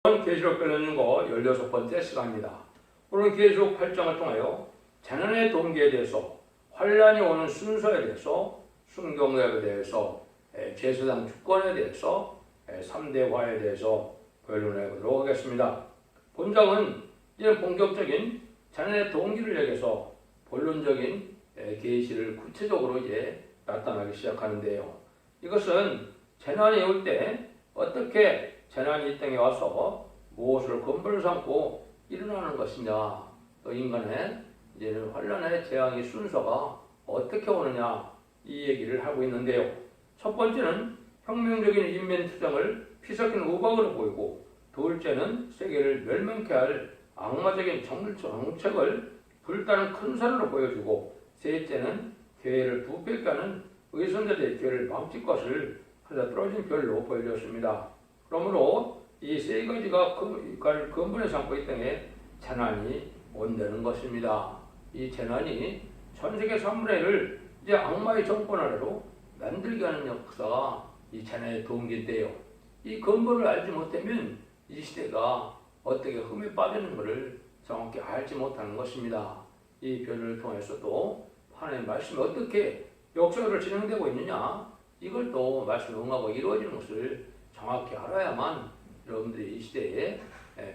계시록 배우는 거 16번째 시간입니다. 오늘 계시록 8장을 통하여 재난의 동기에 대해서, 환란이 오는 순서에 대해서, 순경력에 대해서, 제사장 주권에 대해서, 3대화에 대해서 변론해 보도록 하겠습니다. 본장은 이제 본격적인 재난의 동기를 얘기해서 본론적인 계시를 구체적으로 이제 나타나기 시작하는데요. 이것은 재난이 올 때 어떻게 재난이 이 땅에 와서 무엇을 근본을 삼고 일어나는 것이냐, 또 인간의 이제는 환란의 재앙의 순서가 어떻게 오느냐, 이 얘기를 하고 있는데요. 첫 번째는 혁명적인 인민 투정을 피 섞인 우박으로 보이고, 둘째는 세계를 멸망케 할 악마적인 정책을 불타는 큰 산으로 보여주고, 셋째는 교회를 부패케 하는 의선들의 교회를 망칠 것을 하늘에 떨어진 별로 보여줬습니다. 그러므로 이 세 가지가 근본에 삼고 이 땅에 재난이 온다는 것입니다. 이 재난이 전 세계 3분의 1을 이제 악마의 정권 아래로 만들게 하는 역사가 이 재난의 동기인데요. 이 근본을 알지 못하면 이 시대가 어떻게 흠에 빠지는 것을 정확히 알지 못하는 것입니다. 이 변을 통해서도 하나님의 말씀이 어떻게 역사를 진행되고 있느냐, 이걸 또 말씀 응하고 이루어지는 것을 정확히 알아야만 여러분들이 이 시대에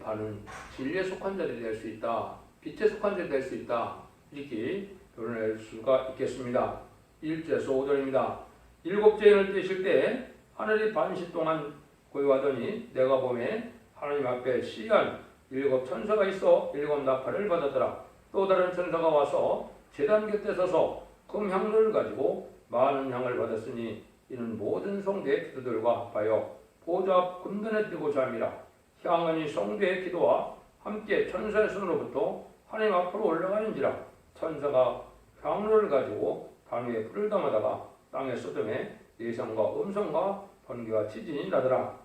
바른 진리에 속한 자들이 될 수 있다, 빛에 속한 자들이 될 수 있다, 이렇게 변론할 수가 있겠습니다. 1절에서 5절입니다. 일곱째 인을 떼실 때 하늘이 반시 동안 고요하더니 내가 보매 하나님 앞에 시리한 7 천사가 있어 7 나팔을 받았더라. 또 다른 천사가 와서 제단 곁에 서서 금향로를 가지고 많은 향을 받았으니 이는 모든 성대의 기도들과 합하여 보좌 앞 금단에 띄고자 함이라. 향은 이 성대의 기도와 함께 천사의 손으로부터 하나님 앞으로 올라가는지라. 천사가 향로를 가지고 방에 불을 담아다가 땅에 쏟음에 예상과 음성과 번개와 지진이 나더라.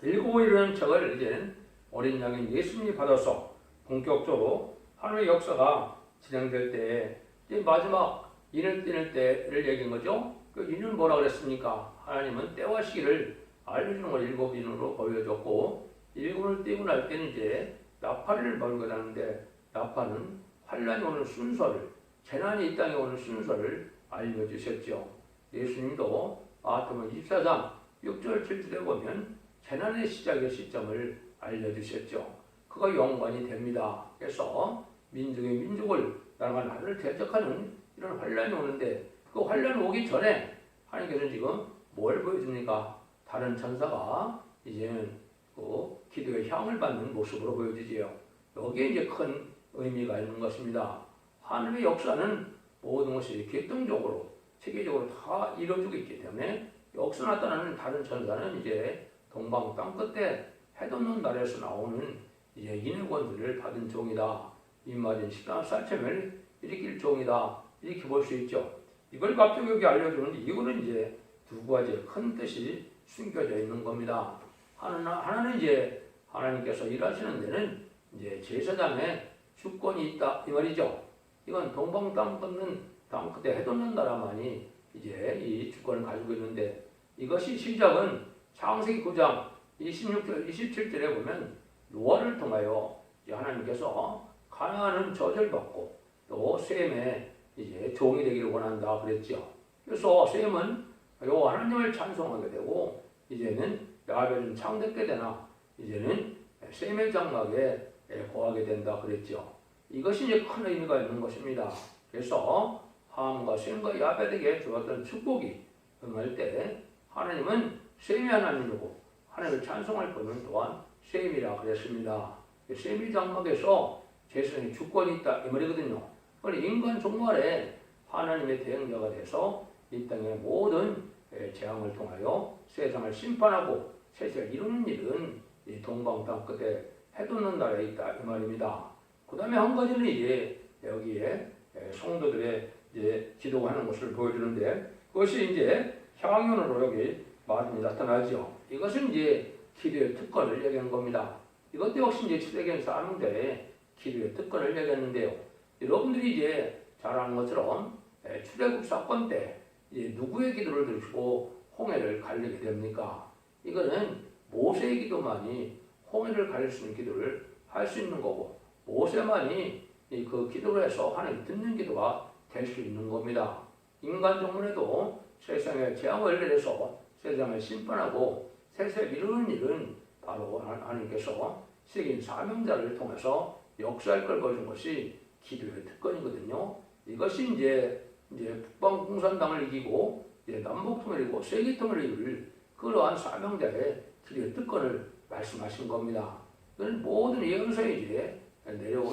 일곱 이르는 책을 이제 어린 양인 예수님이 받아서 본격적으로 하나님의 역사가 진행될 때에 이제 마지막 인을 띄는 때를 얘기한 거죠. 그 인은 뭐라 그랬습니까? 하나님은 때와 시기를 알려주는 걸 7인으로 보여줬고, 7을 띄고 날 때는 이제 나팔을 벌게 되는데, 나팔은 환란이 오는 순서를, 재난이 이 땅에 오는 순서를 알려주셨죠. 예수님도 마태복음 24장 6절 7절에 보면 재난의 시작의 시점을 알려주셨죠. 그가 연관이 됩니다. 그래서 민족의 민족을, 나라가 나라를 대적하는 이런 환란이 오는데, 그 환란이 오기 전에 하나님께서는 지금 뭘 보여줍니까? 다른 천사가 이제는 그 기도의 향을 받는 모습으로 보여지지요. 여기에 이제 큰 의미가 있는 것입니다. 하나님의 역사는 모든 것이 계통적으로, 체계적으로 다 이루어지고 있기 때문에 역사 나타나는 다른 천사는 이제 동방 땅 끝에 해돋는 날에서 나오는 이제 인의 권세를 받은 종이다. 입맞은 시간 살점을 일으킬 종이다. 이렇게 볼 수 있죠. 이걸 갑자기 여기 알려주는데, 이거는 이제 두 가지의 큰 뜻이 숨겨져 있는 겁니다. 하나는 이제 하나님께서 일하시는 데는 이제 제사장의 주권이 있다, 이 말이죠. 이건 동방 땅 끝는 땅 끝에 해돋는 나라만이 이제 이 주권을 가지고 있는데, 이것이 시작은 창세기 9장 26절 27절에 보면 노아를 통하여 이제 하나님께서 가나안은 저절받고 또 셈의 이제 종이 되기를 원한다 그랬죠. 그래서 셈은 요 하나님을 찬송하게 되고, 이제는 야벨은 창듣게 되나 이제는 셈의 장막에 거하게 된다 그랬죠. 이것이 이제 큰 의미가 있는 것입니다. 그래서 함과 셈과 야벨에게 주었던 축복이 응할 때 하나님은 셈의 하나님이고 하나님을 찬송할 분은 또한 셈이라 그랬습니다. 셈의 장막에서 제사장의 주권이 있다 이 말이거든요. 그러니 인간 종말에 하나님의 대행자가 돼서 이 땅의 모든 재앙을 통하여 세상을 심판하고 세상을 이루는 일은 이 동방 땅 끝에 해돋는 나라에 있다 이 말입니다. 그 다음에 한 가지는 이제 여기에 성도들의 이제 기도하는 것을 보여주는데, 그것이 이제 향연으로 여기 많이 나타나죠. 이것은 이제 기도의 특권을 얘기한 겁니다. 이것도 역시 이제 출애굽 4장에 기도의 특권을 얘기했는데요. 여러분들이 이제 잘 아는 것처럼 출애굽 사건 때 누구의 기도를 들으시고 홍해를 갈리게 됩니까? 이거는 모세의 기도만이 홍해를 가릴 수 있는 기도를 할 수 있는 거고, 모세만이 그 기도를 해서 하나님 듣는 기도가 될 수 있는 겁니다. 인간 정문에도 세상에 재앙을 내려서 세상을 심판하고 세상에 이루는 일은 바로 하나님께서 새긴 사명자를 통해서 역사할 걸 보여준 것이 기도의 특권이거든요. 이것이 이제 북방 공산당을 이기고 남북통일이고 세계통일을 이룰 그러한 사명자의 기도의 특권을 말씀하신 겁니다. 이건 모든 예언서에 이제 내려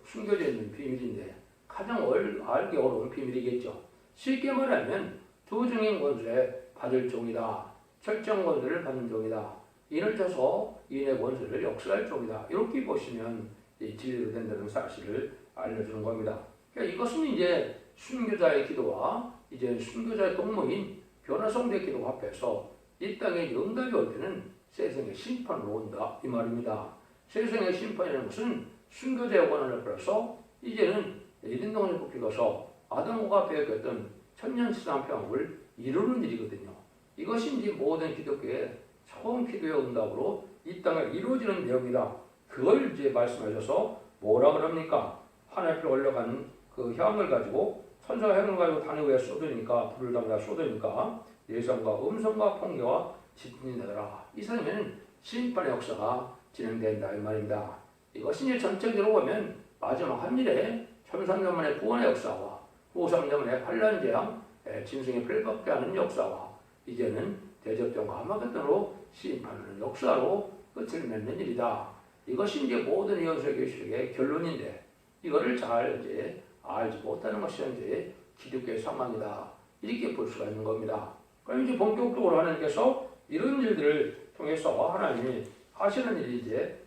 숨겨져 있는 비밀인데 가장 알기 어려운 비밀이겠죠. 쉽게 말하면 두 증인 권세에 받을 종이다. 철정 권세를 받는 종이다. 인을 쳐서 인의 권세를 역사할 종이다. 이렇게 보시면 진리로 된다는 사실을 알려주는 겁니다. 그러니까 이것은 이제 순교자의 기도와 이제 순교자의 동무인 변화성대 기도 앞에서 이 땅에 응답이 올 때는 세상의 심판으로 온다 이 말입니다. 세상의 심판이라는 것은 순교자의 권한을 벌어서 이제는 에덴 동산에 뽑히고서 아담과 배웠던 천년치상 평화를 이루는 일이거든요. 이것이 이제 모든 기독교의 처음 기도의 응답으로 이 땅에 이루어지는 내용이다. 그걸 이제 말씀하셔서 뭐라 그럽니까? 하늘에 올라간 그 향을 가지고 천사가 향을 가지고 단위 위에 쏟으니까 불을 담가 쏟으니까 예성과 음성과 폭녀와 지진이 나더라. 이 사람에는 심판의 역사가 진행된다 이 말입니다. 이것이 이제 전체적으로 보면 마지막 한일에 1300년 만의 구원의 역사와 후 3년 만의 환란 재앙, 짐승의 피를 받게 하는 역사와 이제는 대접전과 아마겟돈으로 심판하는 역사로 끝을 맺는 일이다. 이것이 이제 모든 예언서의 계시록의 결론인데 이거를 잘 이제 알지 못하는 것이 이제 기독교의 상황이다. 이렇게 볼 수가 있는 겁니다. 그럼 이제 본격적으로 하나님께서 이런 일들을 통해서 하나님이 하시는 일이 이제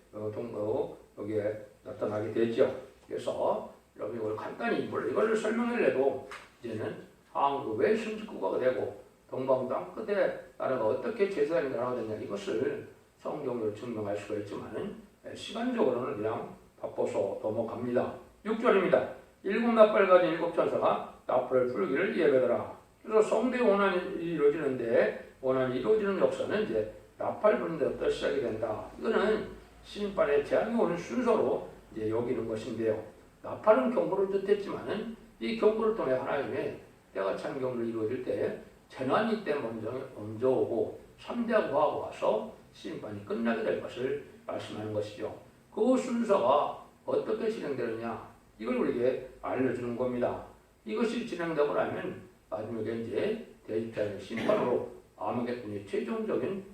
여기에 나타나게 되죠. 그래서 여러분 이걸 간단히 이걸 설명을 해도 이제는 한국 왜 신축국가가 되고 동방 땅 끝에 나라가 어떻게 제사장의 나라가 됐냐 이것을 성경으로 증명할 수가 있지만은 시간적으로는 그냥 바꿔서 넘어갑니다. 6절입니다. 일곱 나팔 가진 일곱 천사가 나팔을 불기를 예배하더라. 그래서 성대 원한이 이루어지는데 원한이 이루어지는 역사는 이제 나팔 부는 데부터 시작이 된다. 이거는 심판의 재앙이 오는 순서로 이제 여기는 것인데요. 나팔은 경고를 뜻했지만은 이 경고를 통해 하나님의 때가 찬 경고를 이루어질 때 재난이 때 먼저 오고 3대하고 하고 와서 심판이 끝나게 될 것을 말씀하는 것이죠. 그 순서가 어떻게 진행되느냐 이걸 우리에게 알려주는 겁니다. 이것이 진행되고 나면 마지막에 이제 대집자의 심판으로 아마겟돈의 최종적인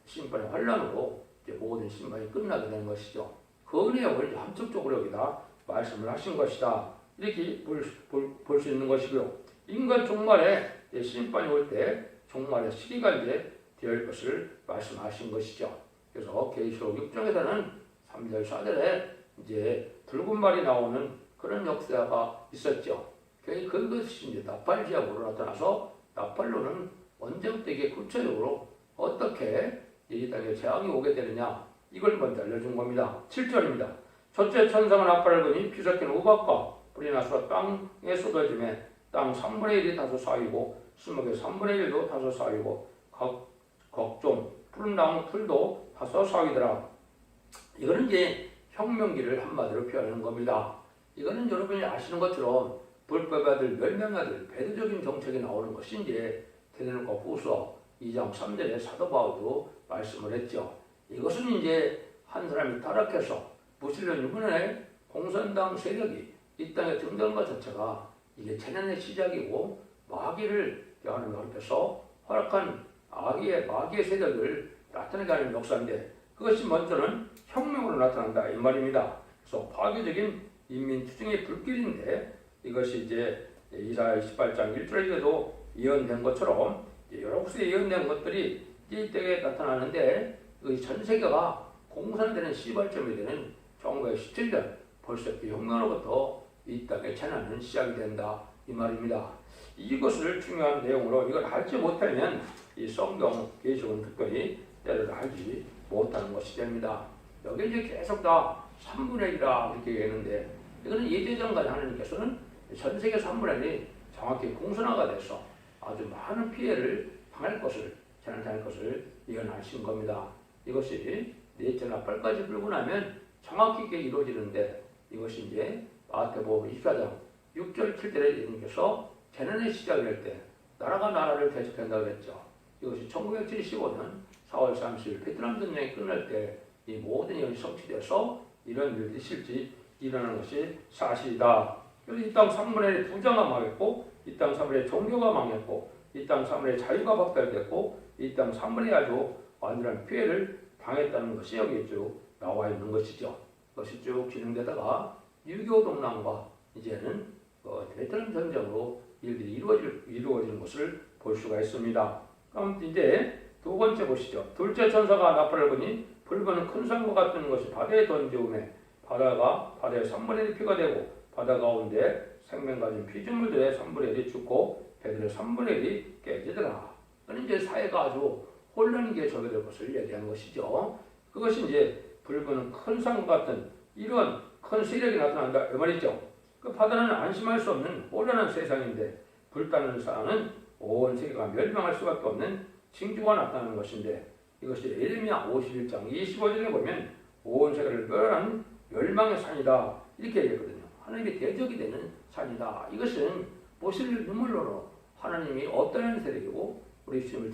심판의 환란으로 이제 모든 심판이 끝나게 되는 것이죠. 그 내용을 함축적으로 여기다 말씀을 하신 것이다. 이렇게 볼 수 있는 것이고요. 인간 종말에 심판이 올 때 종말의 시기가 이제 되어 것을 말씀하신 것이죠. 그래서 계시록 6장에서는 3절 4절에 이제 붉은 말이 나오는 그런 역사가 있었죠. 그것이 이제 나팔 지역으로 나타나서 나팔로는 언제부터 이게 구체적으로 어떻게 이 땅에 재앙이 오게 되느냐 이걸 먼저 알려준 겁니다. 7절입니다. 첫째 천사가 나팔을 거니 피 섞인 우박과 불이 나서 땅에 쏟아지매 땅 3분의 1이 다소 쌓이고 수목의 3분의 1도 다소 쌓이고 각종 푸른 나무 풀도 다소 쌓이더라. 이거는 이제 혁명기를 한마디로 표현하는 겁니다. 이거는 여러분이 아시는 것처럼 불법의 아들, 멸망의 아들, 배도적인 정책이 나오는 것이 이제 데살로니가 후서 2장 3절에 사도 바울도 말씀을 했죠. 이것은 이제 한 사람이 타락해서 무신론 이후에 공산당 세력이 이 땅에 등장한 것 자체가 이게 재난의 시작이고 마귀를 하나님 앞에서 허락한 마귀의 세력을 나타내게 하는 역사인데 그것이 먼저는 혁명으로 나타난다 이 말입니다. 그래서 파괴적인 인민 투쟁의 불길인데 이것이 이제 이사야 28장 1절에도 예언된 것처럼 여러 곳에 예언된 것들이 이때에 나타나는데 전 세계가 공산되는 시발점이 되는 1917년 벌써 그 혁명으로부터 이 땅의 재난은 시작이 된다 이 말입니다. 이것을 중요한 내용으로 이걸 알지 못하면 이 성경 계시록은 특별히 때를 알지 못하는 것이 됩니다. 여기 이제 계속 다 3분의 1이라 이렇게 얘기했는데 이거는 예제전까지 하나님께서는 전 세계 3분의 1이 정확히 공산화가 돼서 아주 많은 피해를 당할 것을 재난당할 것을 예언하신 겁니다. 이것이 넷째 나팔까지 불고 나면 정확히 이게 이루어지는데 이것이 이제 마태복음 24장 6절 7절에 예수님께서 재난의 시작을 할 때 나라가 나라를 대적한다고 그랬죠. 이것이 1975년 4월 30일 베트남 전쟁이 끝날 때 이 모든 일이 성취돼서 이런 일들이 실제 일어나는 것이 사실이다. 그래서 이 땅 3분의 1 부자가 망했고 이 땅 3분의 1 종교가 망했고 이 땅 3분의 1 자유가 박탈됐고 이 땅 3분의 1 아주 완전한 피해를 당했다는 것이 여기에 쭉 나와 있는 것이죠. 그것이 쭉 진행되다가 6.25 동란과 이제는 베트남 전쟁으로 일들이 이루어지는 것을 볼 수가 있습니다. 그럼 이제 두 번째 보시죠. 둘째 천사가 나팔을 부니 붉은 큰 산과 같은 것이 바다에 던지우매 바다가 바다의 3분의 1이 피가 되고 바다 가운데 생명 가진 피조물들의 3분의 1이 죽고 배들의 3분의 1이 깨지더라. 그는 이제 사회가 아주 혼란하게 전개될 것을 얘기한 것이죠. 그것이 이제 붉은 큰 산과 같은 이런 큰 세력이 나타난다 이 말이죠. 그 바다는 안심할 수 없는 혼란한 세상인데 불타는 산은 온 세계가 멸망할 수밖에 없는 징조가 나타나는 것인데 이것이 예레미야 51장 25절에 보면 온 세계를 멸하는 멸망의 산이다 이렇게 얘기했거든요. 하나님의 대적이 되는 산이다. 이것은 보실 눈물로 하나님이 없다는 세력이고 우리 주님을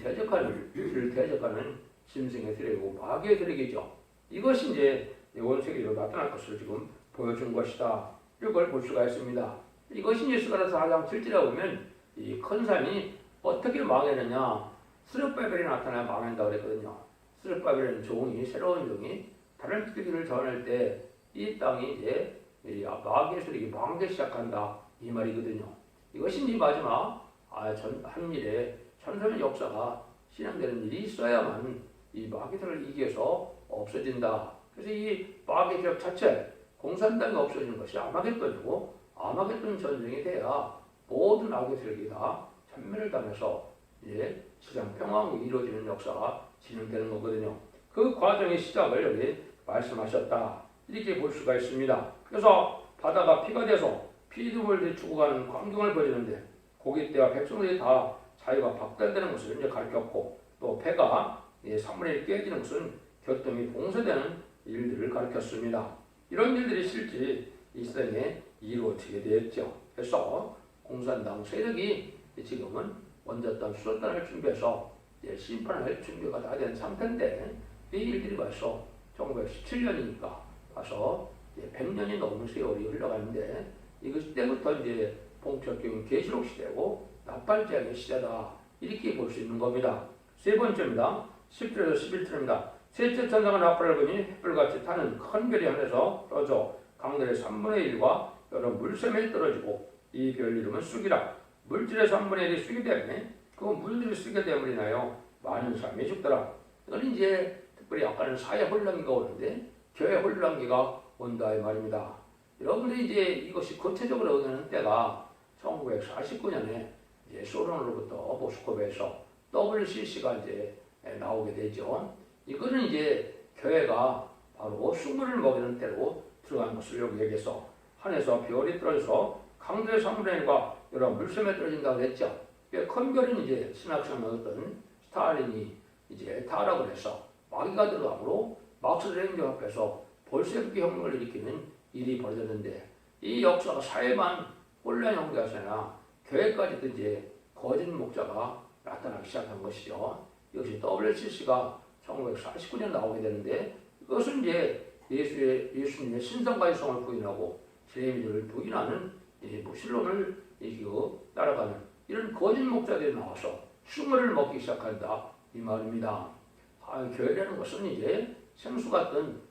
대적하는 짐승의 세력이고 마귀의 세력이죠. 이것이 이제 온 세계로 나타날 것을 지금 보여준 것이다. 이걸 볼 수가 있습니다. 이것이 예수가라서 4장 7절에 보면 이 큰 산이 어떻게 망했느냐. 스룹바벨이 나타나야 망한다고 그랬거든요. 스룹바벨은 종이, 새로운 종이 다른 뜻기를 전할 때 이 땅이 이제 마귀의 세력이 망하기 시작한다 이 말이거든요. 이것이 이제 마지막 한 일에 천선의 역사가 진행되는 일이 있어야만 이 마귀들을 이겨서 없어진다. 그래서 이 마귀 세력 자체 공산당이 없어지는 것이 아마겟돈이고 아마겟돈 전쟁이 돼야 모든 악의 세력이 다 전멸을 당해서 이제 세상 평화가 이루어지는 역사가 진행되는 거거든요. 그 과정의 시작을 여기 말씀하셨다. 이렇게 볼 수가 있습니다. 그래서 바다가 피가 돼서 피조물들이 죽어가는 광경을 보여주는데 고기 때와 백성들이 다 자유가 박탈되는 것을 이제 가르쳤고 또 배가 3분의 1 깨지는 것은 교통이 봉쇄되는 일들을 가르쳤습니다. 이런 일들이 실제 이 세상에 이루어지게 되었죠. 그래서 공산당 세력이 지금은 원자탄 수소탄을 준비해서 심판할 준비가 다 된 상태인데 이 일들이 벌써 1917년이니까 가서 100년이 넘은 세월이 흘러가는데 이것 때부터 이제 본격적인 계시록 시대고 나팔제의 시대다 이렇게 볼 수 있는 겁니다. 세 번째입니다. 10절에서 11절입니다. 셋째 천사가 나팔을 부니 햇불같이 타는 큰 별이 하늘에서 떨어져 강들의 3분의 1과 여러 물샘에 떨어지고 이 별 이름은 쑥이라. 물질의 3분의 1이 쑥이 때문에 그 물들이 쑥이 때문에 인하여 많은 사람이 죽더라. 이건 이제 특별히 약간은 사회 혼란기가 오는데 교회 혼란기가 온다 이 말입니다. 여러분들이 이제 이것이 구체적으로 의견하는 때가 1949년에 이제 소련으로부터 모스크바에서 WCC가 이제 나오게 되죠. 이거는 이제 교회가 바로 쑥물을 먹이는 때로 들어간 것을 여기 얘기해서 하늘에서 별이 떨어져서 강들의 3분의 1과 여러 물샘에 떨어진다고 했죠. 큰 별은 이제 신학생이었던 스탈린이 이제 타라고 해서 마귀가 들어가므로 막스 레인저 앞에서 볼셰비키 혁명을 일으키는 일이 벌어졌는데 이 역사가 사회만 혼란 형태였으나 교회까지도 이제 거짓 목자가 나타나기 시작한 것이죠. 이것이 WCC가 1949년 나오게 되는데 이것은 이제 예수님의 신성가의성을 부인하고 제임즈를 부인하는 무신론을 따라가는 이런 거짓 목자들이 나와서 숭어를 먹기 시작한다 이 말입니다. 교회라는 것은 이제 생수 같은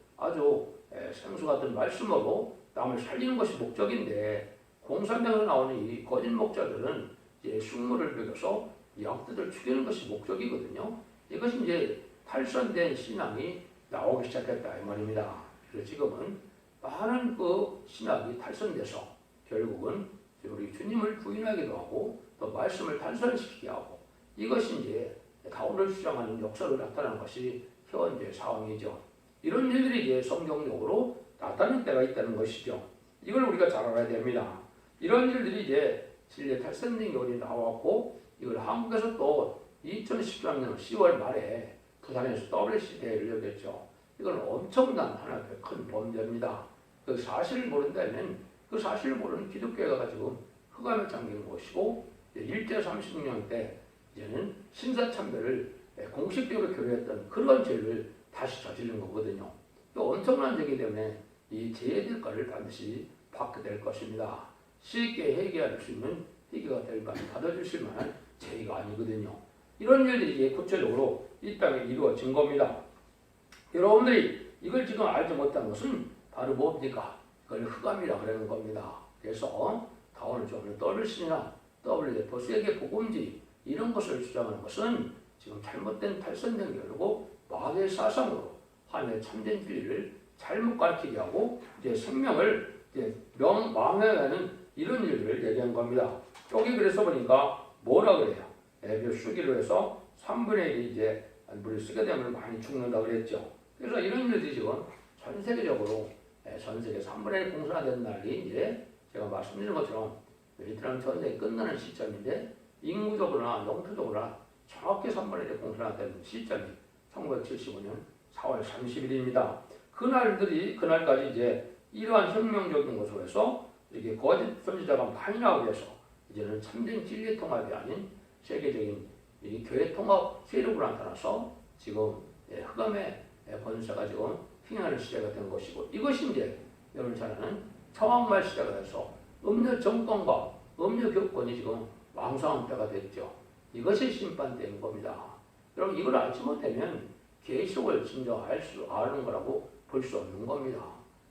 말씀으로 남을 살리는 것이 목적인데 공산당에서 나오는 이 거짓 목자들은 이제 숭물을 먹여서 양떼들 죽이는 것이 목적이거든요. 이것이 이제 탈선된 신앙이 나오기 시작했다 이 말입니다. 그래서 지금은 많은 그 신학이 탈선돼서 결국은 우리 주님을 부인하기도 하고 또 말씀을 탈선시키게 하고 이것이 이제 가오를 주장하는 역사로 나타나는 것이 현재 상황이죠. 이런 일들이 이제 성경적으로 나타날 때가 있다는 것이죠. 이걸 우리가 잘 알아야 됩니다. 이런 일들이 이제 진리의 탈선된 경우이 나왔고 이걸 한국에서 또 2013년 10월 말에 부산에서 WC 대회를 열렸죠. 이건 엄청난 하나의 큰 범죄입니다. 그 사실을 모른다면 그 사실을 모르는 기독교회가 지금 흑암에 잠긴 것이고 일제 36년 때 이제는 신사참배를 공식적으로 교류했던 그런 죄를 다시 저지른 거거든요. 엄청난 죄이기 때문에 이 죄의 대가를 반드시 받게 될 것입니다. 쉽게 해결할 수 있는 해결가 될까 받아주실 만한 죄가 아니거든요. 이런 일들이 구체적으로 이 땅에 이루어진 겁니다. 여러분들이 이걸 지금 알지 못한 것은 바로 뭡니까? 그걸 흑암이라고 그러는 겁니다. 그래서 다오는 좀 WC나 WF 세계 복음지 이런 것을 주장하는 것은 지금 잘못된 탈선된 교류고 마귀의 사상으로 하나님의 참된 진리를 잘못 가르치게 하고 이제 생명을 이제 망해가는 이런 일을 얘기한 겁니다. 여기 그래서 보니까 뭐라 그래요? 애교 쓰기로 해서 3분의 1이 이제 물을 쓰게 되면 많이 죽는다 그랬죠. 그래서 이런 일들이 지금 전 세계적으로 전 세계 3분의 1 공산화된 날이 이제 제가 말씀드린 것처럼 베트남 전쟁이 끝나는 시점인데 인구적으로나 영토적으로나 정확히 3분의 1 공산화된 시점이 1975년 4월 30일입니다. 그날까지 이제 이러한 혁명적인 것으로 해서 이렇게 거짓 선지자가 많이 나오게 해서 이제는 참된 진리 통합이 아닌 세계적인 이 교회 통합 세력으로 나타나서 지금 흑암의 권세가 지금 휘행하는 시대가 된 것이고 이것이 이제 여러분 잘 아는 청왕말 시대가 돼서 음료 정권과 음료 교권이 지금 왕성한 때가 됐죠. 이것이 심판되는 겁니다. 여러분 이걸 알지 못하면 계시록을 진정 아는 거라고 볼 수 없는 겁니다.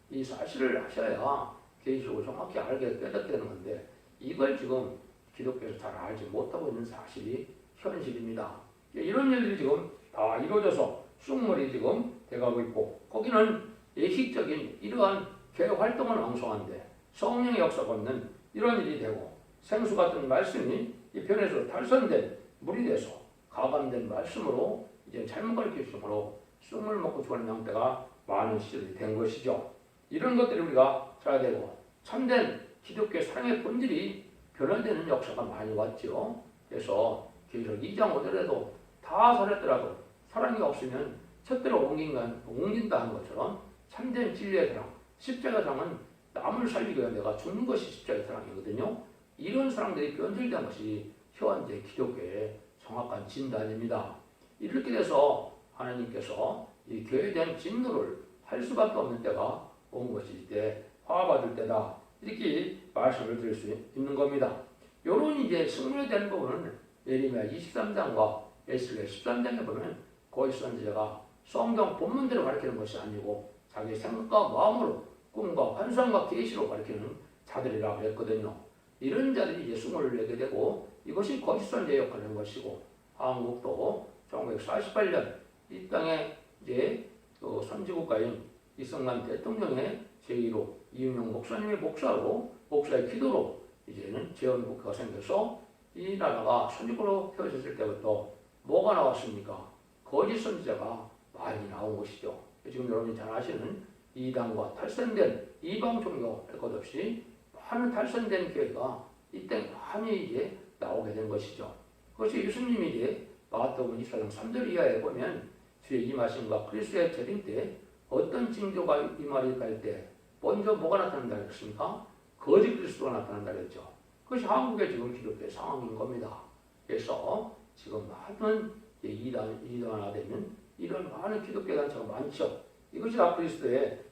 이 사실을 아셔야 계시록을 정확히 알게 깨닫게 되는 건데 이걸 지금 기독교에서 잘 알지 못하고 있는 사실이 현실입니다. 이런 일들이 지금 다 이루어져서 쑥물이 지금 돼가고 있고 거기는 예식적인 이러한 교회 활동은 왕성한데 성령의 역사가 없는 이런 일이 되고 생수 같은 말씀이 이 변에서 탈선된 물이 돼서 가감된 말씀으로 이제 잘못 가르치심으로 쑥물 먹고 죽는 형태가 많은 시절이 된 것이죠. 이런 것들을 우리가 잘 되고 참된 기독교의 사랑의 본질이 변화되는 역사가 많이 왔죠. 그래서 계시록 2장 5절에도 다 살았더라도 사랑이 없으면 첫대로 옮긴다 한 것처럼 참된 진리의 사랑, 십자가 사랑은 남을 살리기 위해 내가 죽는 것이 십자가의 사랑이거든요. 이런 사랑들이 변질된 것이 현재 기독교의 정확한 진단입니다. 이렇게 돼서 하나님께서 이 교회에 대한 진노를 할 수밖에 없는 때가 온 것이 이때 화받을 때다. 이렇게 말씀을 드릴 수 있는 겁니다. 요런 이제 승리에 대한 부분은 예레미야 23장과 에스겔 13장에 보면 거짓 선지자가 성경 본문대로 가르치는 것이 아니고 자기 생각과 마음으로 꿈과 환상과 계시로 가르치는 자들이라고 했거든요. 이런 자들이 이제 승리를 내게 되고 이것이 거짓 선지자의 역할을 한 것이고 한국도 1948년 이 땅에 이제 선지국가인 이승만 대통령의 제1호 이윤영 목사님의 목사의 기도로 이제는 재헌국가가 생겨서 이 나라가 선지국으로 펴졌을 때부터 뭐가 나왔습니까? 거짓 선지자가 많이 나온 것이죠. 지금 여러분이 잘 아시는 이단과 탈선된 이방 종교 할 것 없이 많은 탈선된 교회가 이때 많이 이제 나오게 된 것이죠. 그것이 예수님이 이제 마가복음 24장 3절 이하에 보면 주의 임하심과 그리스도의 재림 때 어떤 징조가 임하리까 할 때 먼저 뭐가 나타난다 그랬습니까? 거짓 그리스도가 나타난다 그랬죠. 그것이 한국의 지금 기독교의 상황인 겁니다. 그래서 지금 많은 이단화되는 이런 많은 기독교 단체가 많죠. 이것이 다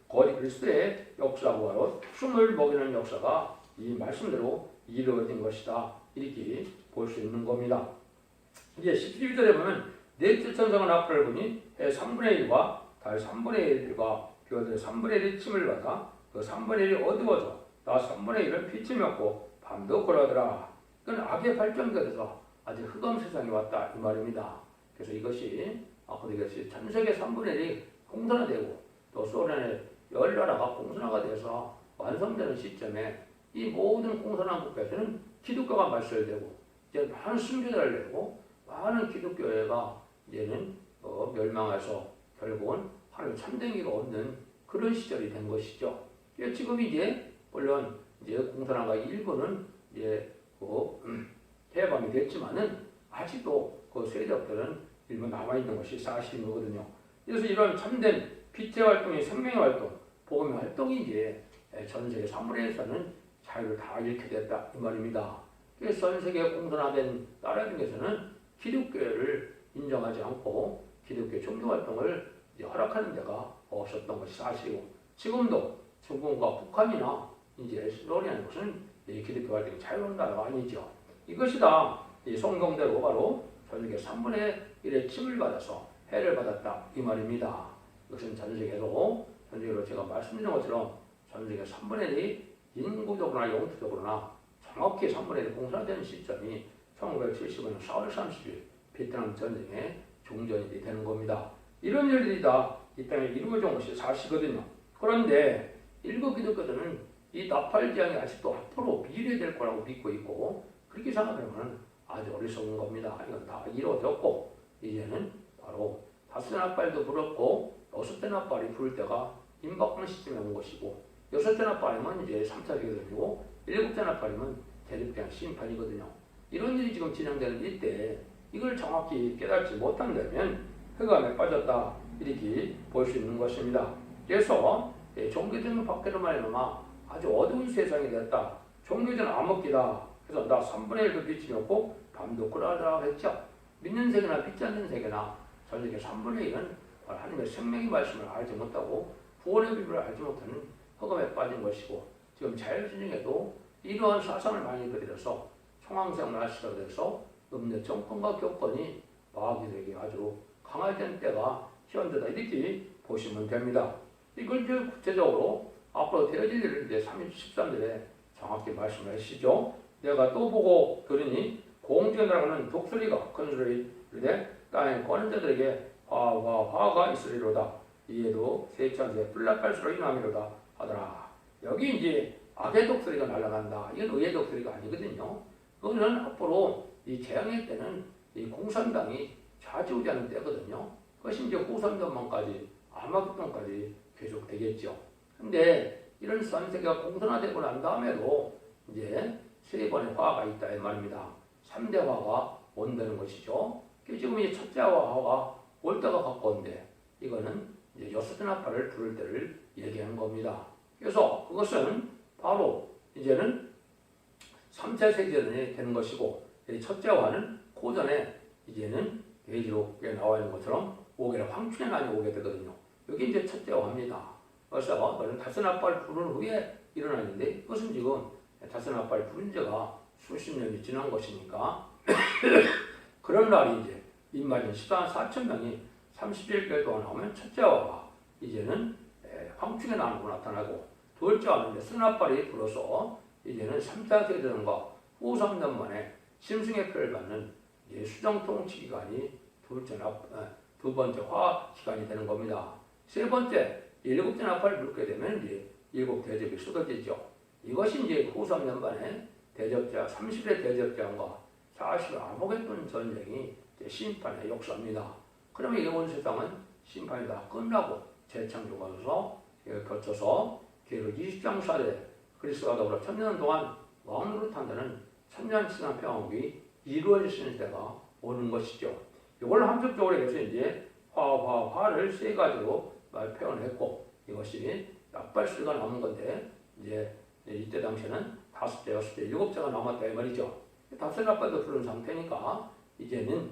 거짓 그리스도의 역사고 바로 숨을 먹이는 역사가 이 말씀대로 이루어진 것이다. 이렇게 볼 수 있는 겁니다. 이제 11절에 보면 넷째 천성은 앞을 보니 해 3분의 1과 달 3분의 1과 별들의 3분의 1이 침을 받아 그 3분의 1이 어두워져 나 3분의 1은 빛이 맺고 밤도 고라더라. 그건 악의 발전가 돼서 아직 흑암 세상이 왔다 이 말입니다. 그래서 이것이 전 세계 3분의 1이 공산화되고 또 소련의 열 나라가 공산화가 돼서 완성되는 시점에 이 모든 공산화 국가에서는 기독교가 말살되고 이제 많은 순교자를 내고 많은 기독교회가 이제는 멸망해서 결국은 하나님 참되기가 없는 그런 시절이 된 것이죠. 지금 이제 물론 이제 공산화가 일부는 이제 해방이 됐지만은 아직도 그 세력들은 일부 남아 있는 것이 사실인 거거든요. 그래서 이런 참된 빛의 활동이 생명의 활동, 복음의 활동이 이제 전 세계 3분의 1에서는 자유를 다 잃게 됐다 이 말입니다. 그래서 전 세계 공산화된 나라 중에서는 기독교를 인정하지 않고 기독교 종교 활동을 허락하는 데가 없었던 것이 사실이고, 지금도 중국과 북한이나 이제 러시아는 것은 기독교 활동이 자유로운 나라가 아니죠. 이것이 다 성경대로 바로 전 세계 3분의 1의 침을 받아서 해를 받았다 이 말입니다. 이것은 전 세계로 제가 말씀드린 것처럼 전 세계 3분의 1이 인구적으로나 영토적으로나 정확히 3분의 1이 공산화되는 시점이 1975년 4월 30일 베트남 전쟁의 종전이 되는 겁니다. 이런 일들이 다 이 땅에 이루어진 것이 사실이거든요. 그런데 일부 기독교들은 이 나팔지향이 아직도 앞으로 미래될 거라고 믿고 있고, 그렇게 생각하면 아주 어리석은 겁니다. 이건 다 이루어졌고, 이제는 바로 다섯 나팔도 불었고 여섯째 나팔이 불 때가 임박하는 시점에 온 것이고, 여섯째 나팔이면 이제 3차 세계대전이고 일곱째 나팔이면 대륙대항 심판이거든요. 이런 일이 지금 진행되는 이때 이걸 정확히 깨닫지 못한다면 흑암에 빠졌다 이렇게 볼 수 있는 것입니다. 그래서 종교적인 밖으로 말미암아 아주 어두운 세상이 되었다. 종교적인 암흑기다. 그래서 나 3분의 1도 빛이 없고 밤도 끄라라 했죠. 믿는 세계나 믿지 않는 세계나 전 세계 3분의 1은 하나님의 생명의 말씀을 알지 못하고 구원의 비밀을 알지 못하는 흑암에 빠진 것이고, 지금 자율진영에도 이러한 사상을 많이 들여서 총황생활 시대가 돼서 음료 정권과 교권이 마귀들에게 아주 강화된 때가 현재다 이렇게 보시면 됩니다. 이걸 이제 구체적으로 앞으로 되어질 일을 이제 13절에 정확히 말씀을 하시죠. 내가 또 보고 들으니 공중에 날아가는 독수리가 큰 소리를 이르되 땅에 거는 자들에게 화가 있으리로다. 이에도 세찬에 뿔나갈수록 인함이로다 하더라. 여기 이제 악의 독수리가 날아간다. 이건 의의 독수리가 아니거든요. 그거는 앞으로 이 재앙의 때는 이 공산당이 좌지우지하는 때거든요. 그것이 이제 후선전망까지 아마겟돈까지 계속 되겠죠. 근데 이런 선세계가 공산화되고 난 다음에도 이제 세 번의 화가 있다 이 말입니다. 3대 화가 온다는 것이죠. 지금 이 첫째 화가 올 때가 가까운데 이거는 이제 여섯째 나팔을 부를 때를 얘기하는 겁니다. 그래서 그것은 바로 이제는 3차 세계대전이 되는 것이고, 첫째 화는 고전에 이제는 대지록에 나와 있는 것처럼 오게는 황충의 난이 오게 되거든요. 여기 이제 첫째 화입니다. 그래서 너는 다섯 나팔 부른 후에 일어나는데, 그것은 지금 다섯 나팔 부른 지가 수십 년이 지난 것이니까 그런 날이 이제 인마진 14만 4천 명이 30일별 동안 나오면 첫째 화가 이제는 황충의 난으로 나타나고, 둘째 화는 이제 스나팔이 불어서 이제는 3차 세대전과 후 3년 만에 심승의 표를 받는 수정 통치 기간이 두 번째 화 기간이 되는 겁니다. 세 번째, 일곱째 나팔을 불게 되면 이제 일곱 대접이 쏟아지죠. 이것이 이제 후 3년 만에 대접자 30의 대접자와 40의 아모겟돈 전쟁이 심판의 역사입니다. 그러면 이 온 세상은 심판이 다 끝나고 재창조가서 거쳐서 계속 20장사대 그리스도와 더불어 1000년 동안 왕으로 탄다는 천년치산 평화국이 이루어지는 때가 오는 것이죠. 이걸 함축적으로 해서 이제 화를 세 가지로 표현했고, 이것이 나팔수가 남은 건데 이제 이때 당시에는 5대, 6대, 7대가 남았다 이 말이죠. 다섯 나팔도 부른 상태니까 이제는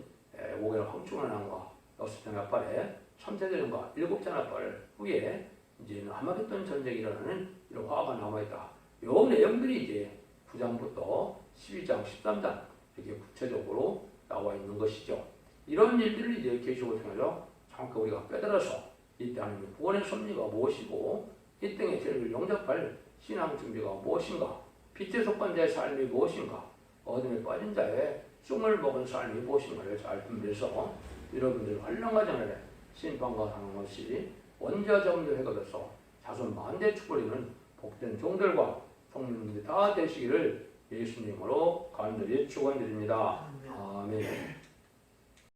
5개의 황충의 난과 6대 나팔에 3대 대전과 7대 나팔 후에 이제는 아마겟돈 전쟁이 일어나는 이런 화가 남아있다. 요 내용들이 이제 9장부터 12장, 13장 이렇게 구체적으로 나와 있는 것이죠. 이런 일들을 이제 계시록을 통해서 정확히 우리가 깨달아서 이때 하나님의 구원의 섭리가 무엇이고 이 땅의 죄를 용접할 신앙 준비가 무엇인가, 빛의 속한 자의 삶이 무엇인가, 어둠에 빠진 자의 쑥을 먹은 삶이 무엇인가를 잘 분별해서 여러분들 환란과 장날에 심판과 상황 없이 원자정도 해거둬서 자손 만대 축복이는 복된 종들과 성령님들이 다 되시기를 예수님으로 간절히 축원드립니다. 아멘.